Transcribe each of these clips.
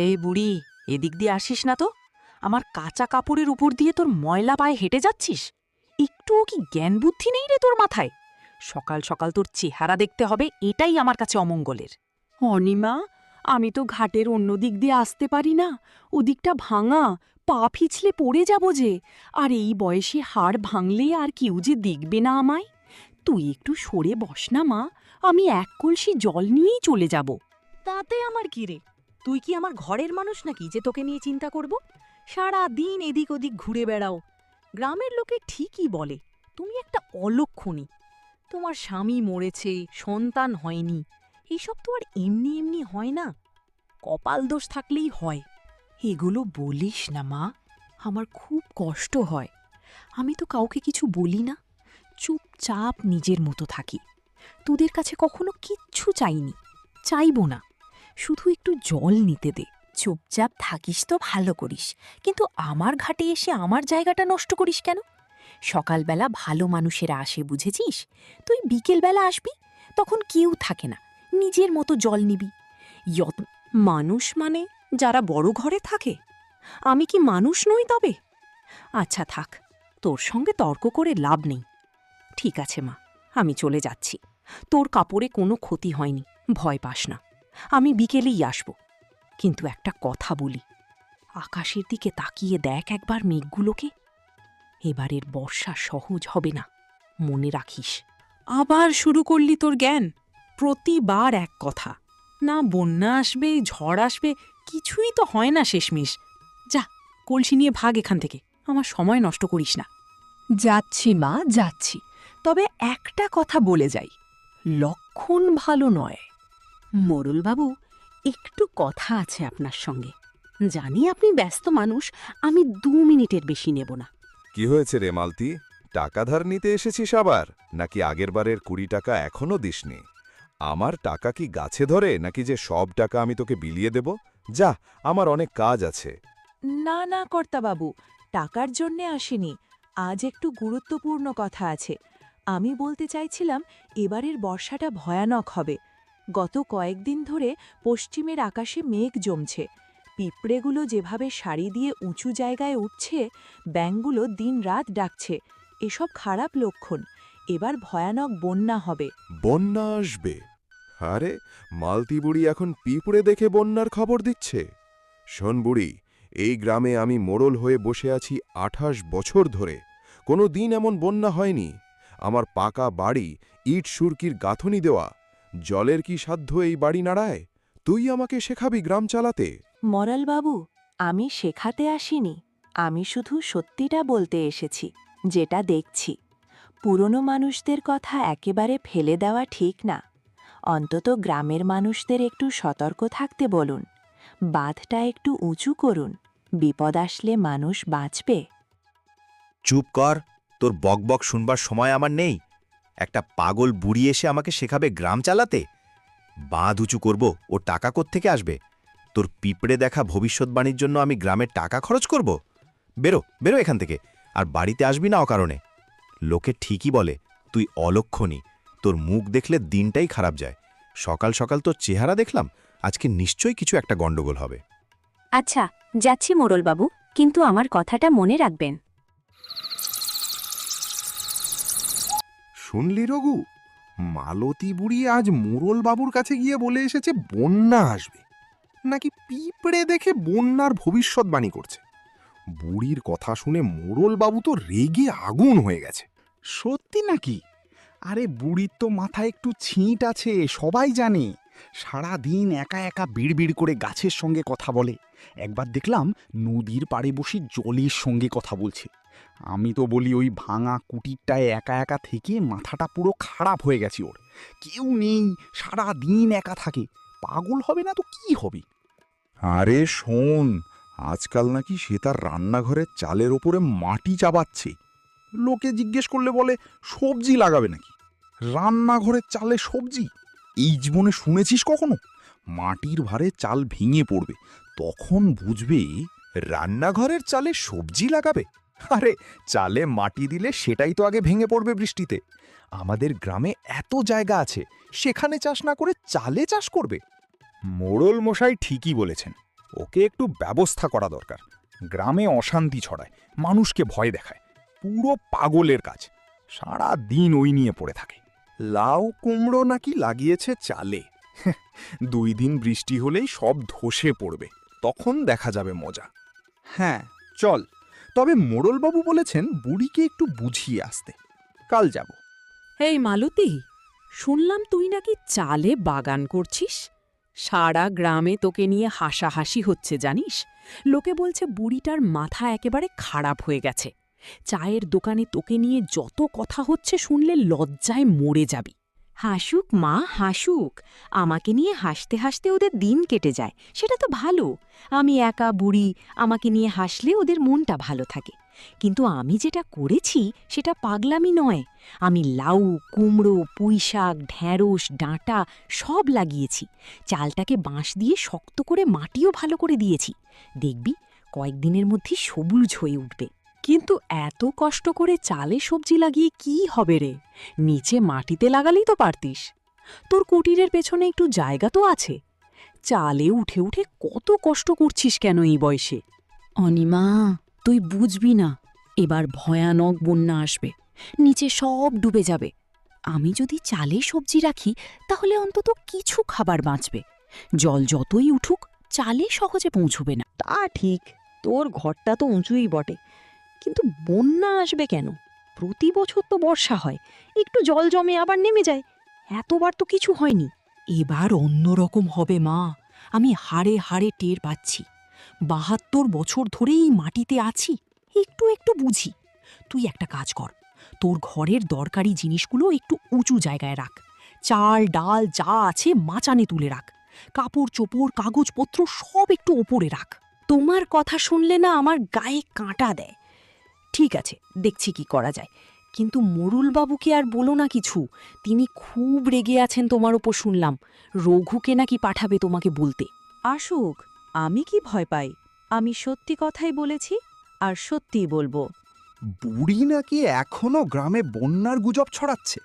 এই বুড়ি, এদিক দিয়ে আসিস না তো। আমার কাঁচা কাপড়ের উপর দিয়ে তোর ময়লা পায়ে হেঁটে যাচ্ছিস? একটুও কি জ্ঞান বুদ্ধি নেই রে তোর মাথায়? সকাল সকাল তোর চেহারা দেখতে হবে, এটাই আমার কাছে অমঙ্গলের। অনিমা, আমি তো ঘাটের অন্য দিক দিয়ে আসতে পারি না। ওদিকটা ভাঙা, পা পিছলে পড়ে যাব যে। আর এই বয়সে হাড় ভাঙলে আর কেউ যে দেখবে না আমায়। তুই একটু সরে বস না মা, আমি এক কলসি জল নিয়েই চলে যাব। তাতে আমার কি রে? তুই কি আমার ঘরের মানুষ নাকি যে তোকে নিয়ে চিন্তা করব? সারা দিন এদিক ওদিক ঘুরে বেড়াও। গ্রামের লোকে ঠিকই বলে তুমি একটা অলক্ষণী। তোমার স্বামী মরেছে, সন্তান হয়নি, এইসব তো আর এমনি এমনি হয় না। কপাল দোষ থাকলেই হয়। এগুলো বলিস না মা, আমার খুব কষ্ট হয়। আমি তো কাউকে কিছু বলি না, চুপচাপ নিজের মতো থাকি। তোদের কাছে কখনো কিচ্ছু চাইনি, চাইবো না। শুধু একটু জল নিতে দে। চুপচাপ থাকিস তো ভালো করিস, কিন্তু আমার ঘাটে এসে আমার জায়গাটা নষ্ট করিস কেন? সকালবেলা ভালো মানুষেরা আসে, বুঝেছিস? তুই বিকেলবেলা আসবি, তখন কেউ থাকে না, নিজের মতো জল নিবি। মানুষ মানে যারা বড় ঘরে থাকে? আমি কি মানুষ নই তবে? আচ্ছা থাক, তোর সঙ্গে তর্ক করে লাভ নেই। ঠিক আছে মা, আমি চলে যাচ্ছি। তোর কাপড়ে কোনো ক্ষতি হয়নি, ভয় পাস না। আমি বিকেলেই আসব। কিন্তু একটা কথা বলি, আকাশের দিকে তাকিয়ে দেখ একবার মেঘগুলোকে। এবারের বর্ষা সহজ হবে না, মনে রাখিস। আবার শুরু করলি তোর জ্ঞান। প্রতিবার এক কথা, না বন্যা আসবে, ঝড় আসবে, কিছুই তো হয় না শেষমেশ। যা, কলসি নিয়ে ভাগ এখান থেকে, আমার সময় নষ্ট করিস না। যাচ্ছি মা, যাচ্ছি। তবে একটা কথা বলে যাই, লক্ষণ ভালো নয়। মোড়লবাবু, একটু কথা আছে আপনার সঙ্গে। জানি আপনি ব্যস্ত মানুষ, আমি 2 মিনিটের বেশি নেব না। কি হয়েছে রে মালতী? টাকা ধার নিতে এসেছিস আবার, নাকি আগেরবারের 20 টাকা এখনো দিসনি? আমার টাকা কি গাছে ধরে, নাকি যে সব টাকা আমি তোকে বিলিয়ে দেব? যা, আমার অনেক কাজ আছে। না না কর্তাবাবু, টাকার জন্যে আসেনি। আজ একটু গুরুত্বপূর্ণ কথা আছে। আমি বলতে চাইছিলাম, এবারের বর্ষাটা ভয়ানক হবে। গত কয়েকদিন ধরে পশ্চিমের আকাশে মেঘ জমছে। পিঁপড়েগুলো যেভাবে সারি দিয়ে উঁচু জায়গায় উঠছে, ব্যাঙগুলো দিনরাত ডাকছে। এসব খারাপ লক্ষণ। এবার ভয়ানক বন্যা হবে। বন্যা আসবে? আরে, মালতী বুড়ি এখন পিঁপড়ে দেখে বন্যার খবর দিচ্ছে? শোন বুড়ি, এই গ্রামে আমি মোড়ল হয়ে বসে আছি 28 বছর ধরে। কোনো দিন এমন বন্যা হয়নি। আমার পাকা বাড়ি, ইট সুরকির গাঁথনি দেওয়া। জলের কি সাধ্য এই বাড়ি নাড়ায়? তুই আমাকে শেখাবি গ্রাম চালাতে? মরালবাবু, আমি শেখাতে আসিনি। আমি শুধু সত্যিটা বলতে এসেছি, যেটা দেখছি। পুরনো মানুষদের কথা একেবারে ফেলে দেওয়া ঠিক না। অন্তত গ্রামের মানুষদের একটু সতর্ক থাকতে বলুন। বাঁধটা একটু উঁচু করুন। বিপদ আসলে মানুষ বাঁচবে। চুপ কর, তোর বকবক শুনবার সময় আমার নেই। একটা পাগল বুড়ি এসে আমাকে শেখাবে গ্রাম চালাতে? বাঁধ উঁচু করব, ওর টাকা কোত্থেকে আসবে? তোর পিঁপড়ে দেখা ভবিষ্যৎবাণীর জন্য আমি গ্রামের টাকা খরচ করব? বেরো বেরো এখান থেকে, আর বাড়িতে আসবি না অকারণে। লোকে ঠিকই বলে তুই অলক্ষণী। তোর মুখ দেখলে দিনটাই খারাপ যায়। সকাল সকাল তোর চেহারা দেখলাম, আজকে নিশ্চয়ই কিছু একটা গণ্ডগোল হবে। আচ্ছা, যাচ্ছি মোড়লবাবু, কিন্তু আমার কথাটা মনে রাখবেন। শুনলি রঘু, মালতী বুড়ি আজ মোড়লবাবুর কাছে গিয়ে বলে এসেছে বন্যা আসবে, নাকি পিঁপড়ে দেখে বন্যার ভবিষ্যৎবাণী করছে। বুড়ির কথা শুনে মোড়লবাবু তো রেগে আগুন হয়ে গেছে। সত্যি নাকি? আরে বুড়ির তো মাথায় একটু ছিঁট আছে, সবাই জানে। সারা দিন একা একা বিড়বিড় করে গাছের সঙ্গে কথা বলে। একবার দেখলাম নদীর পাড়ে বসে জলের সঙ্গে কথা বলছে। আমি তো বলি ওই ভাঙা কুটিরটায় একা একা থেকে মাথাটা পুরো খারাপ হয়ে গেছে ওর। কেউ নেই, সারা দিন একা থাকে। পাগল হবে না তো কি হবে? আরে শোন, আজকাল নাকি সে তার রান্নাঘরের চালের ওপরে মাটি চাবাচ্ছে। লোকে জিজ্ঞেস করলে বলে সবজি লাগাবে নাকি। রান্নাঘরের চালে সবজি? এই জীবনে শুনেছিস কখনো? মাটির ভারে চাল ভেঙে পড়বে, তখন বুঝবে। রান্নাঘরের চালে সবজি লাগাবে? আরে, চালে মাটি দিলে সেটাই তো আগে ভেঙে পড়বে বৃষ্টিতে। আমাদের গ্রামে এত জায়গা আছে, সেখানে চাষ না করে চালে চাষ করবে? মোড়ল মশাই ঠিকই বলেছেন। ওকে একটু ব্যবস্থা করা দরকার। গ্রামে অশান্তি ছড়ায়, মানুষকে ভয় দেখায়, পুরো পাগলের কাজ। সারা দিন ওই নিয়ে পড়ে থাকে। লাউ কুমড়ো নাকি লাগিয়েছে চালে। 2 দিন বৃষ্টি হলেই সব ধসে পড়বে, তখন দেখা যাবে মজা। হ্যাঁ চল, তবে মোড়লবাবু বলেছেন বুড়িকে একটু বুঝিয়ে আসতে। কাল যাব। এই মালতী, শুনলাম তুই নাকি চালে বাগান করছিস। সারা গ্রামে তোকে নিয়ে হাসাহাসি হচ্ছে জানিস। লোকে বলছে বুড়িটার মাথা একেবারে খারাপ হয়ে গেছে। চায়ের দোকানে তোকে নিয়ে যত কথা হচ্ছে শুনলে লজ্জায় মরে যাবি। হাসুক মা, হাসুক। আমাকে নিয়ে হাসতে হাসতে ওদের দিন কেটে যায়, সেটা তো ভালো। আমি একা বুড়ি, আমাকে নিয়ে হাসলে ওদের মনটা ভালো থাকে। কিন্তু আমি যেটা করেছি সেটা পাগলামি নয়। আমি লাউ, কুমড়ো, পুঁইশাক, ঢ্যাঁড়স, ডাঁটা সব লাগিয়েছি। চালটাকে বাঁশ দিয়ে শক্ত করে মাটিও ভালো করে দিয়েছি। দেখবি কয়েকদিনের মধ্যে সবুজ হয়ে উঠবে। কিন্তু এত কষ্ট করে চালে সবজি লাগিয়ে কি হবে রে? নিচে মাটিতে লাগালেই তো পারতিস। তোর কুটিরের পেছনে একটু জায়গা তো আছে। চালে উঠে উঠে কত কষ্ট করছিস কেন এই বয়সে? অনিমা, তুই বুঝবি না, এবার ভয়ানক বন্যা আসবে, নিচে সব ডুবে যাবে। আমি যদি চালে সবজি রাখি তাহলে অন্তত কিছু খাবার বাঁচবে। জল যতই উঠুক চালে সহজে পৌঁছবে না। তা ঠিক, তোর ঘরটা তো উঁচুই বটে, কিন্তু বন্যা আসবে কেন? প্রতি বছর তো বর্ষা হয়, একটু জল জমে আবার নেমে যায়। এতবার তো কিছু হয়নি। এবার অন্যরকম হবে মা, আমি হাড়ে হাড়ে টের পাচ্ছি। ৭২ বছর ধরে এই মাটিতে আছি, একটু একটু বুঝি। তুই একটা কাজ কর, তোর ঘরের দরকারি জিনিসগুলো একটু উঁচু জায়গায় রাখ। চাল ডাল যা আছে মাচানে তুলে রাখ। কাপড় চোপড় কাগজপত্র সব একটু ওপরে রাখ। তোমার কথা শুনলে না আমার গায়ে কাঁটা দেয়। ঠিক আছে, দেখছি কি করা যায়। কিন্তু মোড়লবাবুকে আর বলো না কিছু, তিনি খুব রেগে আছেন তোমার ওপর শুনলাম। রঘুকে নাকি পাঠাবে তোমাকে বলতে। আসুক, আমি কি ভয় পাই? আমি সত্যি কথাই বলেছি, আর সত্যিই বলবো। বুড়ি নাকি এখনো গ্রামে বন্যার গুজব ছড়াচ্ছে।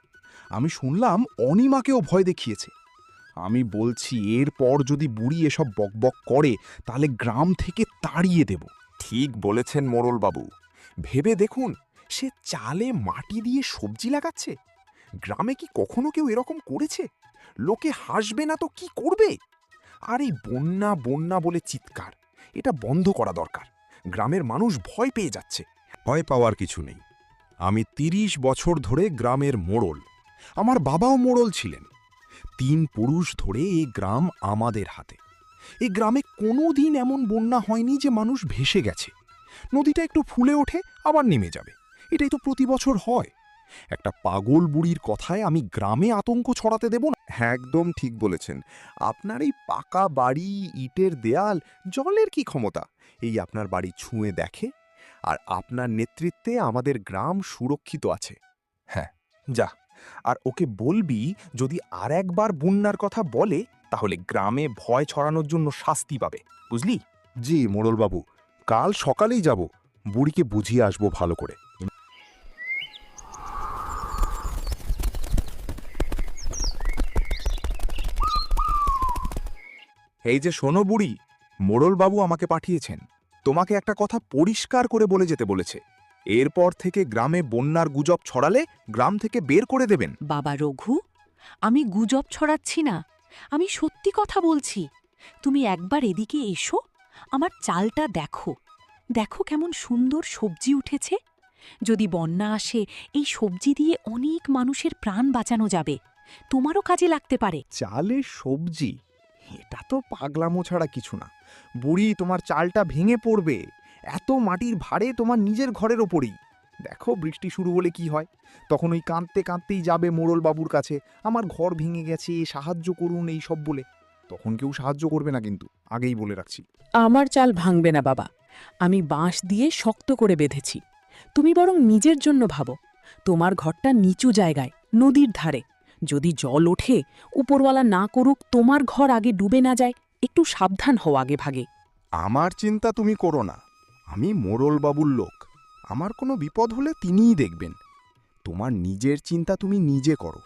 আমি শুনলাম অনিমাকেও ভয় দেখিয়েছে। আমি বলছি এরপর যদি বুড়ি এসব বকবক করে তাহলে গ্রাম থেকে তাড়িয়ে দেব। ঠিক বলেছেন মোড়লবাবু। ভেবে দেখুন, সে চালে মাটি দিয়ে সবজি লাগাচ্ছে। গ্রামে কি কখনো কেউ এরকম করেছে? লোকে হাসবে না তো কি করবে? আর এই বন্যা বন্যা বলে চিৎকার, এটা বন্ধ করা দরকার। গ্রামের মানুষ ভয় পেয়ে যাচ্ছে। ভয় পাওয়ার কিছু নেই। আমি ৩০ বছর ধরে গ্রামের মোড়ল। আমার বাবাও মোড়ল ছিলেন। ৩ পুরুষ ধরে এই গ্রাম আমাদের হাতে। এই গ্রামে কোনো দিন এমন বন্যা হয়নি যে মানুষ ভেসে গেছে। নদীটা একটু ফুলে ওঠে আবার নেমে যাবে, এটাই তো প্রতি বছর হয়। একটা পাগল বুড়ির কথায় আমি গ্রামে আতঙ্ক ছড়াতে দেব না। একদম ঠিক বলেছেন। আপনার এই পাকা বাড়ি, ইটের দেয়াল, জলের কি ক্ষমতা? এই আপনার বাড়ি ছুঁয়ে দেখে। আর আপনার নেতৃত্বে আমাদের গ্রাম সুরক্ষিত আছে। হ্যাঁ যা, আর ওকে বলবি যদি আর একবার বন্যার কথা বলে তাহলে গ্রামে ভয় ছড়ানোর জন্য শাস্তি পাবে, বুঝলি? জি মোড়লবাবু, কাল সকালেই যাব, বুড়িকে বুঝিয়ে আসবো ভালো করে। এই যে শোনো বুড়ি, মোড়লবাবু আমাকে পাঠিয়েছেন। তোমাকে একটা কথা পরিষ্কার করে বলে যেতে বলেছে। এরপর থেকে গ্রামে বন্যার গুজব ছড়ালে গ্রাম থেকে বের করে দেবেন। বাবা রঘু, আমি গুজব ছড়াচ্ছি না, আমি সত্যি কথা বলছি। তুমি একবার এদিকে এসো, আমার চালটা দেখো। দেখো কেমন সুন্দর সবজি উঠেছে। যদি বন্যা আসে এই সবজি দিয়ে অনেক মানুষের প্রাণ বাঁচানো যাবে, তোমারও কাজে লাগতে পারে। চালে সবজি? এটা তো পাগলামো ছাড়া কিছু না। বুড়ি, তোমার চালটা ভেঙে পড়বে। এত মাটির ভারে তোমার নিজের ঘরের ওপরেই। দেখো বৃষ্টি শুরু হলে কি হয়, তখন ওই কাঁদতে কাঁদতেই যাবে মোড়লবাবুর কাছে, আমার ঘর ভেঙে গেছে, সাহায্য করুন এই সব বলে। তখন কেউ সাহায্য করবে না, কিন্তু আগেই বলে রাখছি। আমার চাল ভাঙবে না বাবা, আমি বাঁশ দিয়ে শক্ত করে বেঁধেছি। তুমি বরং নিজের জন্য ভাবো। তোমার ঘরটা নিচু জায়গায়, নদীর ধারে। যদি জল ওঠে, উপরওয়ালা না করুক তোমার ঘর আগে ডুবে না যায়। একটু সাবধান হও আগে ভাগে। আমার চিন্তা তুমি করো না, আমি মোড়লবাবুর লোক। আমার কোনো বিপদ হলে তিনিই দেখবেন। তোমার নিজের চিন্তা তুমি নিজে করো।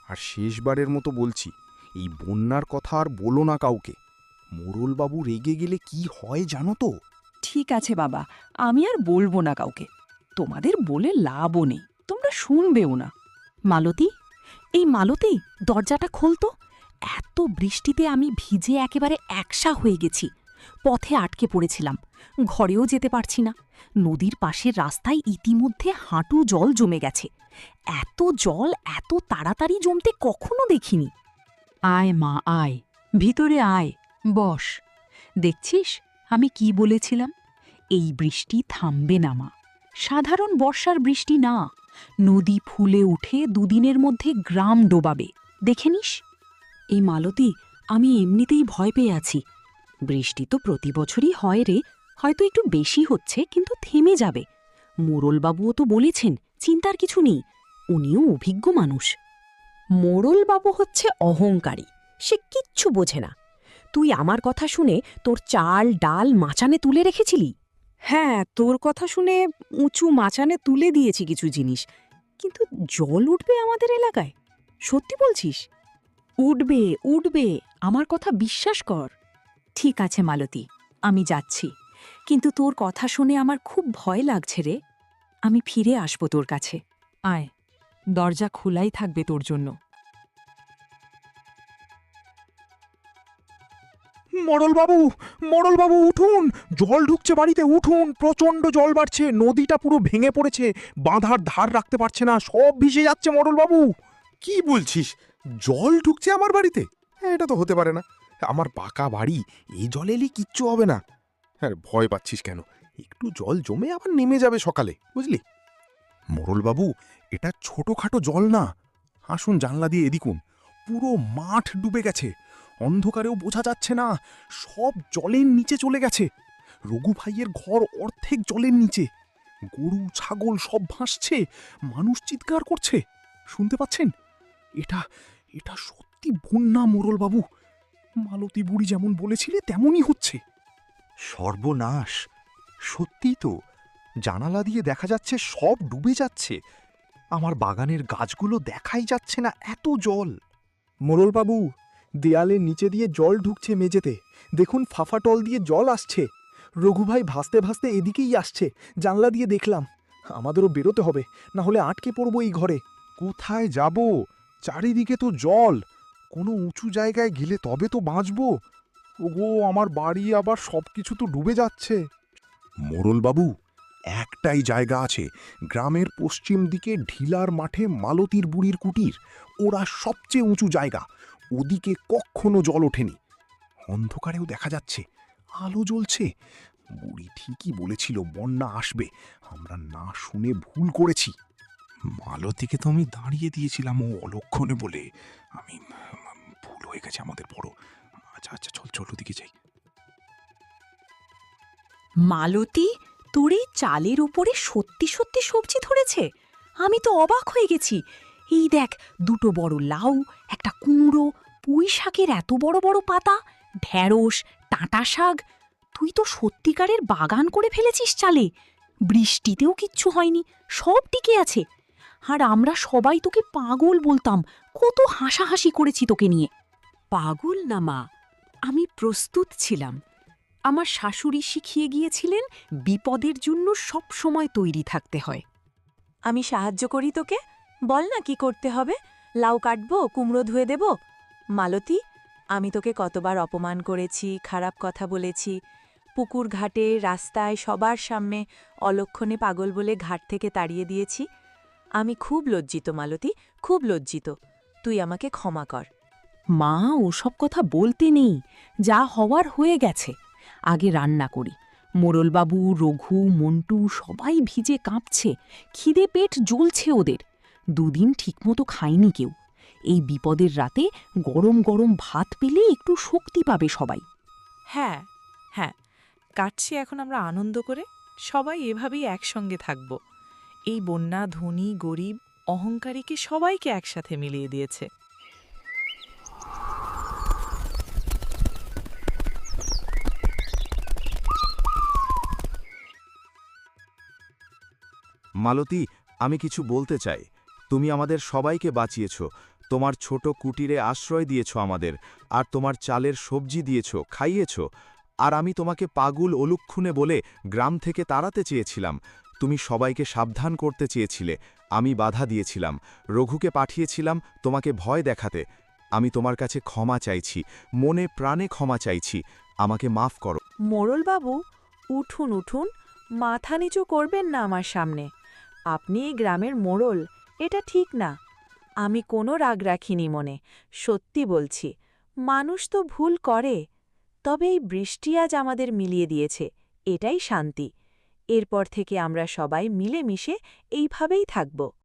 আর শেষবারের মতো বলছি, এই বন্যার কথা আর বলো না কাউকে। মোড়লবাবু রেগে গেলে কি হয় জানো তো? ঠিক আছে বাবা, আমি আর বলবো না কাউকে। তোমাদের বলে লাভও নেই, তোমরা শুনবেও না। মালতী, এই মালতী, দরজাটা খোলতো। এত বৃষ্টিতে আমি ভিজে একেবারে একসা হয়ে গেছি। পথে আটকে পড়েছিলাম, ঘরেও যেতে পারছি না। নদীর পাশের রাস্তায় ইতিমধ্যে হাঁটু জল জমে গেছে। এত জল এত তাড়াতাড়ি জমতে কখনো দেখিনি। আয় মা আয়, ভিতরে আয়, বস। দেখছিস আমি কি বলেছিলাম? এই বৃষ্টি থামবে না মা। সাধারণ বর্ষার বৃষ্টি না, নদী ফুলে উঠে দুদিনের মধ্যে গ্রাম ডোবাবে, দেখে নিস। এই মালতী, আমি এমনিতেই ভয় পেয়ে আছি। বৃষ্টি তো প্রতি বছরই হয় রে, হয়তো একটু বেশি হচ্ছে, কিন্তু থেমে যাবে। মোড়লবাবুও তো বলেছেন চিন্তার কিছু নেই, উনিও অভিজ্ঞ মানুষ। মোড়লবাবু হচ্ছে অহংকারী, সে কিচ্ছু বোঝে না। তুই আমার কথা শুনে তোর চাল ডাল মাচানে তুলে রেখেছিলি। হ্যাঁ, তোর কথা শুনে উঁচু মাচানে তুলে দিয়েছি কিছু জিনিস, কিন্তু জল উঠবে আমাদের এলাকায়? সত্যি বলছিস? উঠবে উঠবে, আমার কথা বিশ্বাস কর। ঠিক আছে মালতী, আমি যাচ্ছি, কিন্তু তোর কথা শুনে আমার খুব ভয় লাগছে রে। আমি ফিরে আসব তোর কাছে। আয়, দরজা খোলাই থাকবে তোর জন্য। মোড়লবাবু, মোড়লবাবু উঠুন, জল ঢুকছে বাড়িতে, উঠুন, প্রচণ্ড জল বাড়ছে, নদীটা পুরো ভেঙে পড়েছে, বাঁধার ধার রাখতে পারছে না, সব ভেসে যাচ্ছে মোড়লবাবু। কি বলছিস? জল ঢুকছে আমার বাড়িতে? এটা তো হতে পারে না, আমার পাকা বাড়ি, এই জলে এলে কিচ্ছু হবে না। হ্যাঁ, ভয় পাচ্ছিস কেন? একটু জল জমে আবার নেমে যাবে সকালে, বুঝলি? মোড়লবাবু, এটা ছোটখাটো জল না। আসুন জানলা দিয়ে এদিকুন, পুরো মাঠ ডুবে গেছে, অন্ধকারেও বোঝা যাচ্ছে না, সব জলের নিচে চলে গেছে। রঘু ভাইয়ের ঘর অর্ধেক জলের নিচে, গরু ছাগল সব ভাসছে, মানুষ চিৎকার করছে, শুনতে পাচ্ছেন? এটা এটা সত্যি বন্যা মোড়লবাবু, মালতী বুড়ি যেমন বলেছিলে তেমনই হচ্ছে। সর্বনাশ! সত্যিই তো, জানালা দিয়ে দেখা যাচ্ছে সব ডুবে যাচ্ছে। আমার বাগানের গাছগুলো দেখাই যাচ্ছে না, এত জল। মোড়লবাবু, দেয়ালের নিচে দিয়ে জল ঢুকছে মেঝেতে, দেখুন ফাফাটল দিয়ে জল আসছে। রঘুভাই ভাসতে ভাসতে এদিকেই আসছে, জানলা দিয়ে দেখলাম। আমাদেরও বেরোতে হবে, না হলে আটকে পড়বো এই ঘরে। কোথায় যাব? চারিদিকে তো জল, কোনো উঁচু জায়গায় গেলে তবে তো বাঁচব। ওগো, আমার বাড়ি আবার সবকিছু তো ডুবে যাচ্ছে। মোড়লবাবু, একটাই জায়গা আছে, গ্রামের পশ্চিম দিকে ঢিলার মাঠে মালতীর বুড়ির কুটির, ওরা সবচেয়ে উঁচু জায়গা, ওদিকে কখনো জল ওঠেনি। অন্ধকারেও দেখা যাচ্ছে, আলো জ্বলছে। বুড়ি ঠিকই বলেছিল বন্যা আসবে, আমরা না শুনে ভুল করেছি। মালতীকে তো আমি দাঁড়িয়ে দিয়েছিলাম ও অলক্ষণে বলে, আমি ভুল হয়ে গেছে আমাদের বড়। আচ্ছা আচ্ছা, চল চল ওদিকে যাই। মালতী, তোর এই চালের উপরে সত্যি সত্যি সবজি ধরেছে? আমি তো অবাক হয়ে গেছি। এই দেখ, দুটো বড় লাউ, একটা কুমড়ো, পুঁই শাকের এত বড় বড় পাতা, ঢ্যাঁড়স, টাঁটা শাক। তুই তো সত্যিকারের বাগান করে ফেলেছিস চালে। বৃষ্টিতেও কিচ্ছু হয়নি, সব টিকে আছে। আর আমরা সবাই তোকে পাগল বলতাম, কত হাসাহাসি করেছি তোকে নিয়ে। পাগল না মা, আমি প্রস্তুত ছিলাম। আমার শাশুড়ি শিখিয়ে গিয়েছিলেন বিপদের জন্য সব সময় তৈরি থাকতে হয়। আমি সাহায্য করি তোকে, বল না কি করতে হবে। লাউ কাটবো, কুমড়ো ধুয়ে দেব? মালতী, আমি তোকে কতবার অপমান করেছি, খারাপ কথা বলেছি। পুকুর ঘাটে, রাস্তায়, সবার সামনে অলক্ষণে পাগল বলে ঘাট থেকে তাড়িয়ে দিয়েছি। আমি খুব লজ্জিত মালতী, খুব লজ্জিত। তুই আমাকে ক্ষমা কর। মা, ওসব কথা বলতে নেই, যা হওয়ার হয়ে গেছে। আগে রান্না করি। মোড়লবাবু, রঘু, মন্টু সবাই ভিজে কাঁপছে, খিদে পেট জ্বলছে ওদের। দুদিন ঠিকমতো খায়নি কেউ। এই বিপদের রাতে গরম গরম ভাত পেলে একটু শক্তি পাবে সবাই। হ্যাঁ হ্যাঁ, কাটছি এখন আমরা আনন্দ করে, সবাই এভাবেই একসঙ্গে থাকব। এই বন্যা ধনী গরিব অহংকারীকে সবাইকে একসাথে মিলিয়ে দিয়েছে। মালতী, আমি কিছু বলতে চাই। তুমি আমাদের সবাইকে বাঁচিয়েছ, তোমার ছোট কুটিরে আশ্রয় দিয়েছ আমাদের, আর তোমার চালের সবজি দিয়েছ, খাইয়েছ। আর আমি তোমাকে পাগল অলুক্ষুণে বলে গ্রাম থেকে তাড়াতে চেয়েছিলাম। তুমি সবাইকে সাবধান করতে চেয়েছিলে, আমি বাধা দিয়েছিলাম। রঘুকে পাঠিয়েছিলাম তোমাকে ভয় দেখাতে। আমি তোমার কাছে ক্ষমা চাইছি, মনে প্রাণে ক্ষমা চাইছি। আমাকে মাফ করো। মোড়লবাবু, উঠুন উঠুন, মাথা নিচু করবেন না আমার সামনে। আপনি এই গ্রামের মোড়ল, এটা ঠিক না। আমি কোনো রাগ রাখিনি মনে, সত্যি বলছি। মানুষ তো ভুল করে, তবে এই বৃষ্টি আজ আমাদের মিলিয়ে দিয়েছে, এটাই শান্তি। এরপর থেকে আমরা সবাই মিলেমিশে এইভাবেই থাকব।